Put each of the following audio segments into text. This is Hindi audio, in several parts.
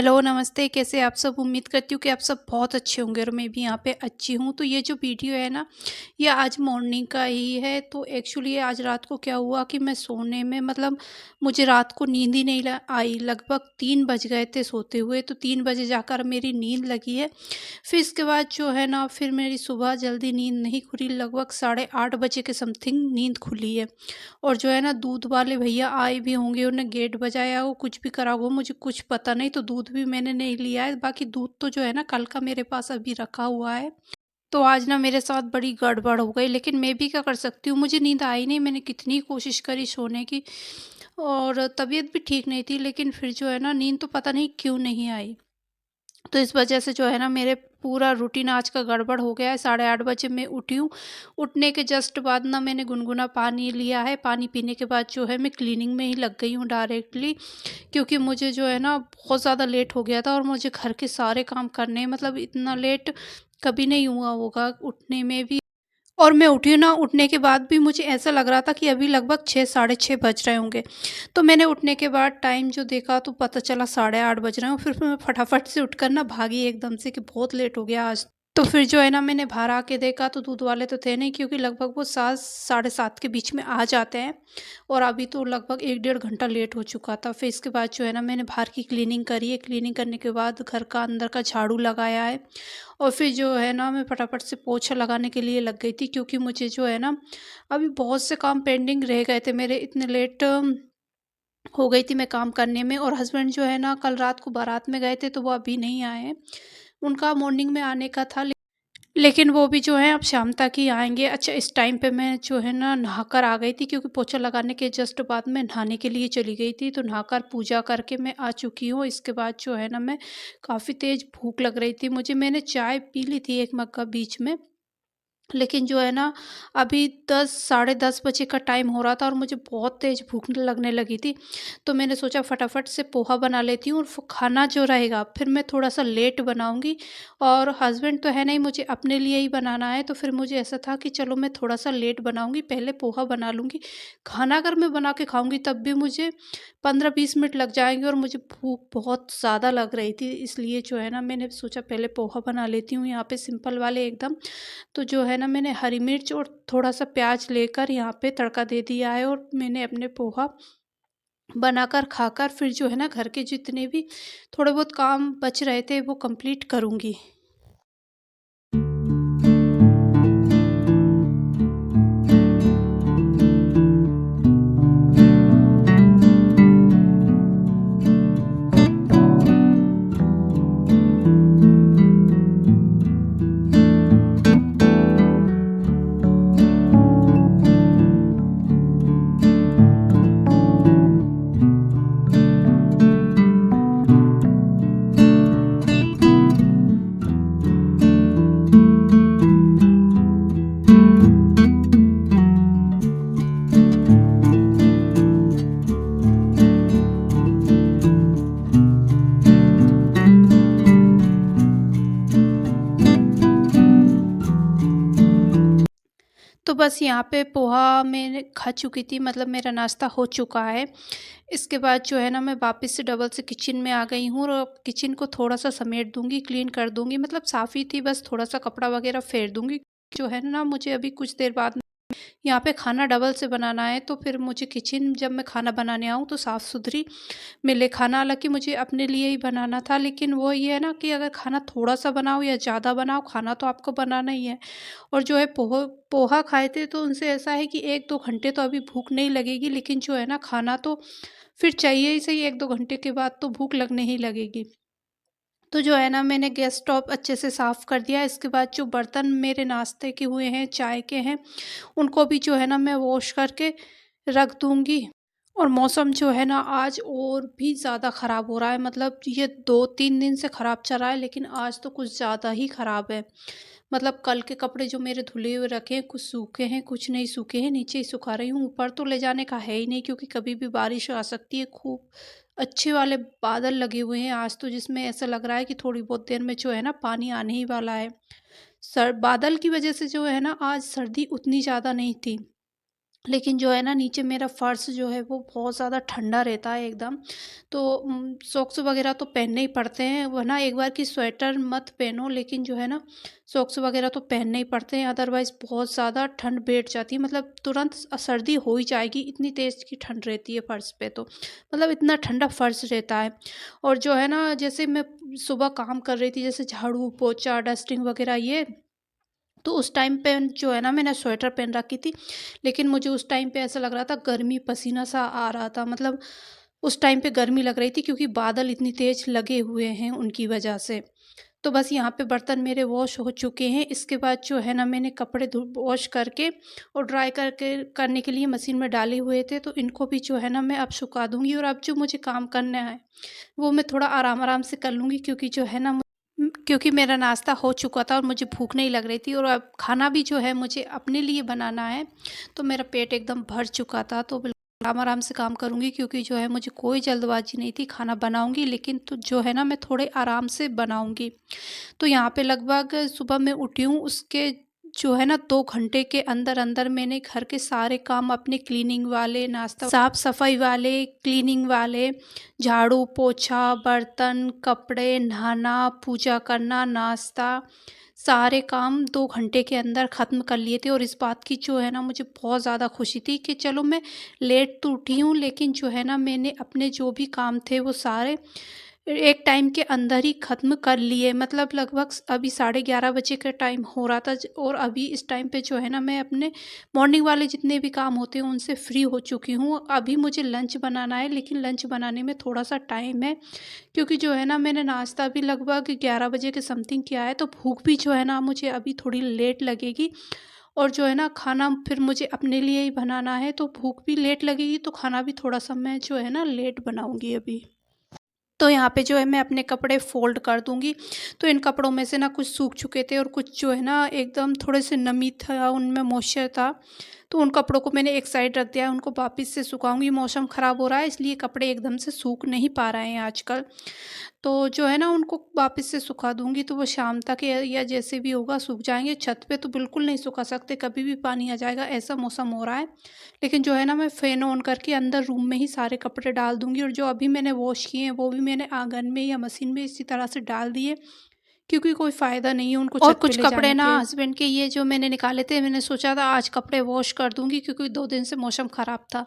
हेलो, नमस्ते, कैसे आप सब? उम्मीद करती हूँ कि आप सब बहुत अच्छे होंगे और मैं भी यहाँ पे अच्छी हूँ। तो ये जो वीडियो है ना, ये आज मॉर्निंग का ही है। तो एक्चुअली आज रात को क्या हुआ कि मैं सोने में मुझे रात को नींद ही नहीं आई। लगभग 3 बज गए थे सोते हुए, तो 3 बजे जाकर मेरी नींद लगी है। फिर इसके बाद जो है ना, फिर मेरी सुबह जल्दी नींद नहीं खुली, लगभग साढ़े 8 बजे के समथिंग नींद खुली है। और जो है ना, दूध वाले भैया आए भी होंगे, उन्हें गेट बजाया हो, कुछ भी करा हो, मुझे कुछ पता नहीं। तो दूध भी मैंने नहीं लिया है, बाकी दूध तो जो है ना कल का मेरे पास अभी रखा हुआ है। तो आज ना मेरे साथ बड़ी गड़बड़ हो गई, लेकिन मैं भी क्या कर सकती हूँ, मुझे नींद आई नहीं। मैंने कितनी कोशिश करी सोने की, और तबीयत भी ठीक नहीं थी, लेकिन फिर जो है ना, नींद तो पता नहीं क्यों नहीं आई। तो इस वजह से जो है ना, मेरे पूरा रूटीन आज का गड़बड़ हो गया है। साढ़े 8 बजे मैं उठी हूँ। उठने के जस्ट बाद ना मैंने गुनगुना पानी लिया है। पानी पीने के बाद जो है मैं क्लीनिंग में ही लग गई हूँ डायरेक्टली, क्योंकि मुझे जो है ना बहुत ज़्यादा लेट हो गया था और मुझे घर के सारे काम करने हैं। मतलब इतना लेट कभी नहीं हुआ होगा उठने में भी। और मैं उठी ना, उठने के बाद भी मुझे ऐसा लग रहा था कि अभी लगभग 6 साढ़े 6 बज रहे होंगे। तो मैंने उठने के बाद टाइम जो देखा तो पता चला साढ़े 8 बज रहे हैं। फिर मैं फटाफट से उठकर ना भागी एकदम से कि बहुत लेट हो गया आज। तो फिर जो है ना, मैंने बाहर आके देखा तो दूध वाले तो थे नहीं, क्योंकि लगभग वो 7 साढ़े 7 के बीच में आ जाते हैं। और अभी तो लगभग 1 डेढ़ घंटा लेट हो चुका था। फिर इसके बाद जो है ना, मैंने बाहर की क्लीनिंग करी है। क्लीनिंग करने के बाद घर का अंदर का झाड़ू लगाया है। और फिर जो है ना, मैं फटाफट से पोछा लगाने के लिए लग गई थी, क्योंकि मुझे जो है ना अभी बहुत से काम पेंडिंग रह गए थे मेरे। इतने लेट हो गई थी मैं काम करने में। और हस्बैंड जो है ना, कल रात को बारात में गए थे, तो वो अभी नहीं आए हैं। उनका मॉर्निंग में आने का था, लेकिन वो भी जो है अब शाम तक ही आएँगे। अच्छा, इस टाइम पे मैं जो है ना नहाकर आ गई थी, क्योंकि पोछा लगाने के जस्ट बाद मैं नहाने के लिए चली गई थी। तो नहाकर पूजा करके मैं आ चुकी हूँ। इसके बाद जो है ना, मैं काफ़ी तेज़ भूख लग रही थी मुझे। मैंने चाय पी ली थी 1 मग्गा बीच में। लेकिन जो है ना, अभी 10 साढ़े 10 बजे का टाइम हो रहा था और मुझे बहुत तेज़ भूख लगने लगी थी। तो मैंने सोचा फटाफट से पोहा बना लेती हूँ, और खाना जो रहेगा फिर मैं थोड़ा-सा लेट बनाऊँगी। और हस्बैंड तो है नहीं, मुझे अपने लिए ही बनाना है। तो फिर मुझे ऐसा था कि चलो मैं थोड़ा-सा लेट बनाऊँगी, पहले पोहा बना लूँगी। खाना अगर मैं बना के खाऊँगी तब भी मुझे 15-20 मिनट लग जाएँगे, और मुझे भूख बहुत ज़्यादा लग रही थी। इसलिए जो है ना, मैंने सोचा पहले पोहा बना लेती हूँ यहाँ पे, सिंपल वाले एकदम। तो जो है ना, मैंने हरी मिर्च और थोड़ा-सा प्याज लेकर यहाँ पे तड़का दे दिया है, और मैंने अपने पोहा बनाकर खाकर फिर जो है ना, घर के जितने भी थोड़े बहुत काम बच रहे थे वो कंप्लीट करूँगी। तो बस यहाँ पे पोहा मैंने खा चुकी थी, मतलब मेरा नाश्ता हो चुका है। इसके बाद जो है ना, मैं वापस से डबल से किचन में आ गई हूँ, और किचन को थोड़ा-सा समेट दूँगी, क्लीन कर दूँगी। मतलब साफ़ ही थी, बस थोड़ा-सा कपड़ा वगैरह फेर दूँगी। जो है ना, मुझे अभी कुछ देर बाद यहाँ पे खाना डबल से बनाना है, तो फिर मुझे किचन जब मैं खाना बनाने आऊँ तो साफ़-सुथरी मिले। खाना हालाँकि मुझे अपने लिए ही बनाना था, लेकिन वो ये है ना कि अगर खाना थोड़ा-सा बनाओ या ज़्यादा बनाओ, खाना तो आपको बनाना ही है। और जो है पोहा खाए थे, तो उनसे ऐसा है कि 1-2 घंटे तो अभी भूख नहीं लगेगी, लेकिन जो है ना, खाना तो फिर चाहिए ही सही, 1-2 घंटे के बाद तो भूख लगने ही लगेगी। तो जो है ना, मैंने गैस स्टोव अच्छे से साफ़ कर दिया। इसके बाद जो बर्तन मेरे नाश्ते के हुए हैं, चाय के हैं, उनको भी जो है ना, मैं वॉश करके रख दूँगी। और मौसम जो है ना, आज और भी ज़्यादा ख़राब हो रहा है। मतलब ये 2-3 दिन से ख़राब चल रहा है, लेकिन आज तो कुछ ज़्यादा ही ख़राब है। मतलब कल के कपड़े जो मेरे धुले हुए रखे हैं, कुछ सूखे हैं, कुछ नहीं सूखे हैं, नीचे ही सुखा रही हूँ। ऊपर तो ले जाने का है ही नहीं, क्योंकि कभी भी बारिश आ सकती है। खूब अच्छे वाले बादल लगे हुए हैं आज तो, जिसमें ऐसा लग रहा है कि थोड़ी बहुत देर में जो है ना, पानी आने ही वाला है। बादल की वजह से जो है ना, आज सर्दी उतनी ज़्यादा नहीं थी। लेकिन जो है ना नीचे मेरा फ़र्श जो है वो बहुत ज़्यादा ठंडा रहता है एकदम। तो सॉक्स वग़ैरह तो पहनने ही पड़ते हैं, वरना एक बार की स्वेटर मत पहनो, लेकिन जो है ना सॉक्स वग़ैरह तो पहनने ही पड़ते हैं, अदरवाइज़ बहुत ज़्यादा ठंड बैठ जाती है। मतलब तुरंत सर्दी हो ही जाएगी, इतनी तेज़ की ठंड रहती है फ़र्श पे तो। मतलब इतना ठंडा फ़र्श रहता है। और जो है ना जैसे मैं सुबह काम कर रही थी, जैसे झाड़ू, पोछा, डस्टिंग वग़ैरह ये, तो उस टाइम पे जो है ना मैंने स्वेटर पहन रखी थी, लेकिन मुझे उस टाइम पे ऐसा लग रहा था गर्मी, पसीना सा आ रहा था। मतलब उस टाइम पे गर्मी लग रही थी क्योंकि बादल इतनी तेज़ लगे हुए हैं उनकी वजह से। तो बस यहाँ पे बर्तन मेरे वॉश हो चुके हैं। इसके बाद जो है ना मैंने कपड़े धो वॉश करके और ड्राई करके करने के लिए मशीन में डाले हुए थे, तो इनको भी जो है ना मैं अब सुखा दूँगी, और अब जो मुझे काम करना है, वो मैं थोड़ा आराम-आराम से कर लूँगी, क्योंकि जो है ना क्योंकि मेरा नाश्ता हो चुका था और मुझे भूख नहीं लग रही थी, और अब खाना भी जो है मुझे अपने लिए बनाना है, तो मेरा पेट एकदम भर चुका था। तो बिल्कुल आराम-आराम से काम करूँगी, क्योंकि जो है मुझे कोई जल्दबाज़ी नहीं थी, खाना बनाऊँगी लेकिन तो जो है ना मैं थोड़े आराम से बनाऊँगी। तो यहाँ पे लगभग सुबह मैं उठी हूँ, उसके जो है ना 2 घंटे के अंदर-अंदर मैंने घर के सारे काम अपने क्लीनिंग वाले, नाश्ता साफ-सफाई वाले, क्लीनिंग वाले, झाड़ू, पोछा, बर्तन, कपड़े, नहाना, पूजा करना, नाश्ता, सारे काम 2 घंटे के अंदर ख़त्म कर लिए थे। और इस बात की जो है ना मुझे बहुत ज़्यादा खुशी थी कि चलो मैं लेट तो उठी हूँ, लेकिन जो है ना मैंने अपने जो भी काम थे वो सारे एक टाइम के अंदर ही ख़त्म कर लिए। मतलब लगभग अभी 11:30 बजे का टाइम हो रहा था, और अभी इस टाइम पे जो है ना मैं अपने मॉर्निंग वाले जितने भी काम होते हैं उनसे फ्री हो चुकी हूँ। अभी मुझे लंच बनाना है, लेकिन लंच बनाने में थोड़ा-सा टाइम है, क्योंकि जो है ना मैंने नाश्ता भी लगभग 11 बजे के समथिंग किया है, तो भूख भी जो है ना मुझे अभी थोड़ी लेट लगेगी। और जो है ना खाना फिर मुझे अपने लिए ही बनाना है, तो भूख भी लेट लगेगी, तो खाना भी थोड़ा-सा मैं जो है ना लेट बनाऊँगी अभी। तो यहाँ पे जो है मैं अपने कपड़े फ़ोल्ड कर दूँगी। तो इन कपड़ों में से ना कुछ सूख चुके थे और कुछ जो है ना एकदम थोड़े से नमी था, उनमें मॉइस्चर था। तो उन कपड़ों को मैंने एक साइड रख दिया है, उनको वापस से सुखाऊँगी। मौसम ख़राब हो रहा है, इसलिए कपड़े एकदम से सूख नहीं पा रहे हैं आजकल। तो जो है ना उनको वापस से सुखा दूँगी, तो वो शाम तक या जैसे भी होगा सूख जाएँगे। छत पे तो बिल्कुल नहीं सुखा सकते, कभी भी पानी आ जाएगा, ऐसा मौसम हो रहा है। लेकिन जो है ना मैं फ़ैन ऑन करके अंदर रूम में ही सारे कपड़े डाल दूँगी, और जो अभी मैंने वॉश किए हैं वो भी मैंने आँगन में या मशीन में इसी तरह से डाल दिए, क्योंकि कोई फ़ायदा नहीं है उनको और छत पे कुछ ले कपड़े जाने ना के। हस्बैंड के ये जो मैंने निकाले थे, मैंने सोचा था आज कपड़े वॉश कर दूँगी, क्योंकि 2 दिन से मौसम ख़राब था।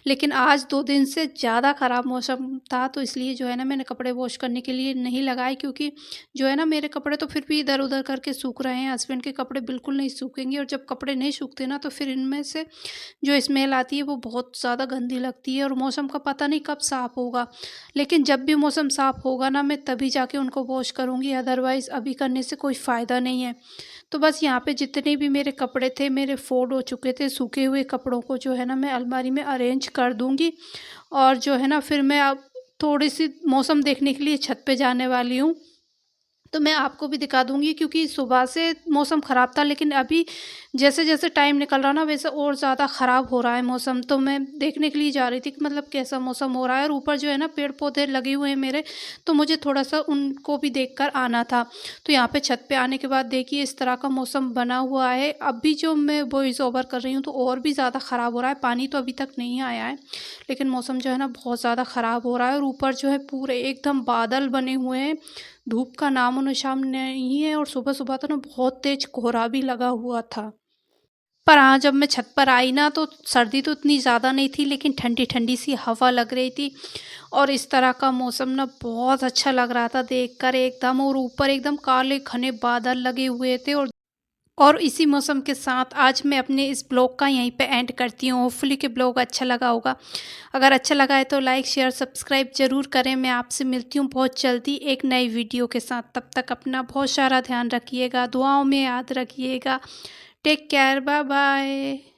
लेकिन आज 2 दिन से ज़्यादा ख़राब मौसम था, तो इसलिए जो है ना मैंने कपड़े वॉश करने के लिए नहीं लगाए, क्योंकि जो है ना मेरे कपड़े तो फिर भी इधर-उधर करके सूख रहे हैं, हस्बैंड के कपड़े बिल्कुल नहीं सूखेंगे। और जब कपड़े नहीं सूखते ना, तो फिर इनमें से जो स्मेल आती है वो बहुत ज़्यादा गंदी लगती है, और मौसम का पता नहीं कब साफ़ होगा। लेकिन जब भी मौसम साफ़ होगा ना, मैं तभी जाके उनको वॉश करूँगी, अदरवाइज़ अभी करने से कोई फ़ायदा नहीं है। तो बस यहाँ पे जितने भी मेरे कपड़े थे, मेरे फ़ोल्ड हो चुके थे, सूखे हुए कपड़ों को जो है ना मैं अलमारी में अरेंज कर दूँगी, और जो है ना फिर मैं अब थोड़ी-सी मौसम देखने के लिए छत पे जाने वाली हूँ। तो मैं आपको भी दिखा दूँगी, क्योंकि सुबह से मौसम ख़राब था, लेकिन अभी जैसे-जैसे टाइम निकल रहा ना, वैसे और ज़्यादा ख़राब हो रहा है मौसम। तो मैं देखने के लिए जा रही थी कि मतलब कैसा मौसम हो रहा है, और ऊपर जो है ना पेड़-पौधे लगे हुए हैं मेरे, तो मुझे थोड़ा-सा उनको भी देखकर आना था। तो यहाँ पे छत पे आने के बाद देखिए इस तरह का मौसम बना हुआ है। अभी जो मैं वॉइस ओवर कर रही हूँ तो और भी ज़्यादा ख़राब हो रहा है, पानी तो अभी तक नहीं आया है, लेकिन मौसम जो है ना बहुत ज़्यादा ख़राब हो रहा है, और ऊपर जो है पूरे एकदम बादल बने हुए हैं। धूप का नामो-निशान नहीं है, और सुबह-सुबह तो ना बहुत तेज़ कोहरा भी लगा हुआ था। पर हाँ, जब मैं छत पर आई ना, तो सर्दी तो इतनी ज़्यादा नहीं थी, लेकिन ठंडी-ठंडी सी हवा लग रही थी, और इस तरह का मौसम ना बहुत अच्छा लग रहा था देखकर एकदम। और ऊपर एकदम काले घने बादल लगे हुए थे, और इसी मौसम के साथ आज मैं अपने इस ब्लॉग का यहीं पे एंड करती हूँ। होपफुली कि ब्लॉग अच्छा लगा होगा। अगर अच्छा लगा है तो लाइक, शेयर, सब्सक्राइब ज़रूर करें। मैं आपसे मिलती हूँ बहुत जल्दी एक नई वीडियो के साथ। तब तक अपना बहुत सारा ध्यान रखिएगा, दुआओं में याद रखिएगा। Take care, bye bye.